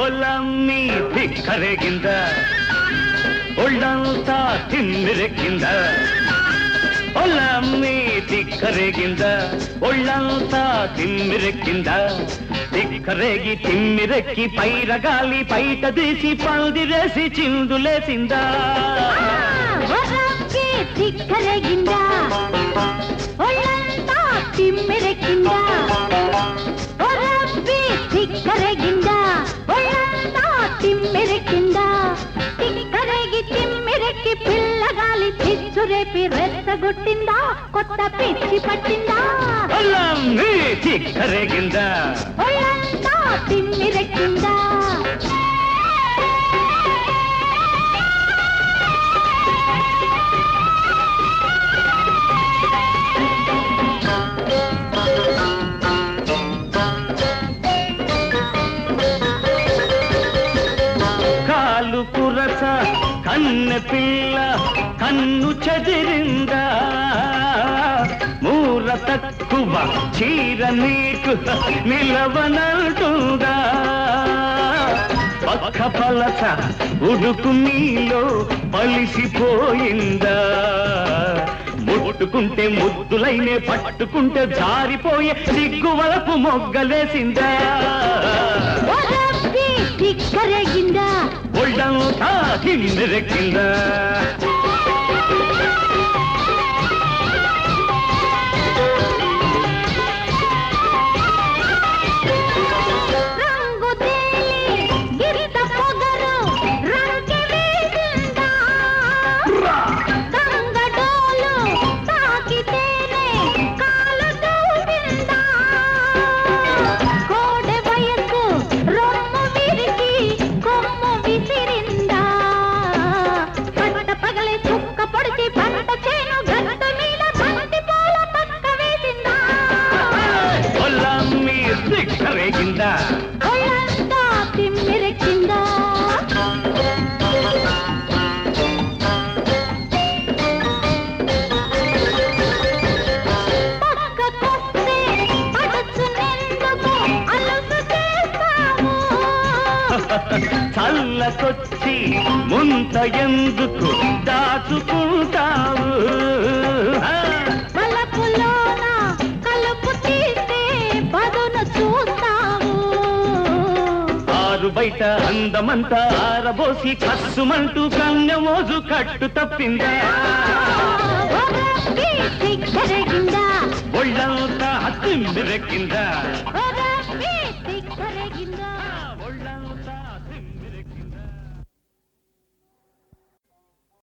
ಒಲಮ್ಮಿ ಧಿಕ್ಕರೆಗಿಂದ ಒಳ್ಳಂತ ತಿಮ್ಮಿರಕ್ಕಿಂದ ಒಲಮ್ಮಿ ಧಿಕ್ಕರೆಗಿಂದ ಒಳ್ಳಂತ ತಿಮ್ಮಿರಕ್ಕಿಂದ దిక్కరేగి తిమ్మిరెక్కి పైరగాలి పైట తీసి పందిరేసి చిందులేసిందా దిక్కరేగిందా ఒళ్ళంతా తిమ్మిరెక్కిందా దిక్కరేగిందా ఒళ్ళంతా తిమ్మిరెక్కిందా దిక్కరేగి తిమ్మిరెక్కి పిల్లగాలి చిచ్చురేపి రెచ్చగొట్టిందా కొత్త పిచ్చి పట్టిందా దిక్కరేగిందా ఒళ్ళంతా తిమ్మిరెక్కిందా కాలు కురస కన్నె పిల్ల కన్ను చెదిరిందా మూర తక్కువ చీర నీకు నిలవనంటుందా పక్క పలస ఉడుకు నీలో పలిసిపోయిందా ముట్టుకుంటే ముద్దులైనే పట్టుకుంటే జారిపోయే సిగ్గువలపు మొగ్గలేసిందా దిక్కరేగిందా ఒళ్ళంతా కిందెక్కిందా దిక్కరేగిందా ఒళ్ళంతా తిమ్మిరెక్కిందా పక్కకొస్తే పడుచునెందుకు అలుసు చేస్తాము చల్లకొచ్చి ముంత ఎందుకు దాచుకుంటావు బలపులోన కలుపు తీస్తే పదును చూస్తావు ఆరు బయట అందమంతా ఆరబోసి కస్సుమంటూ కన్యమోజు కట్టు తప్పిందా దిక్కరేగిందా ఒళ్ళంతా తిమ్మిరెక్కిందా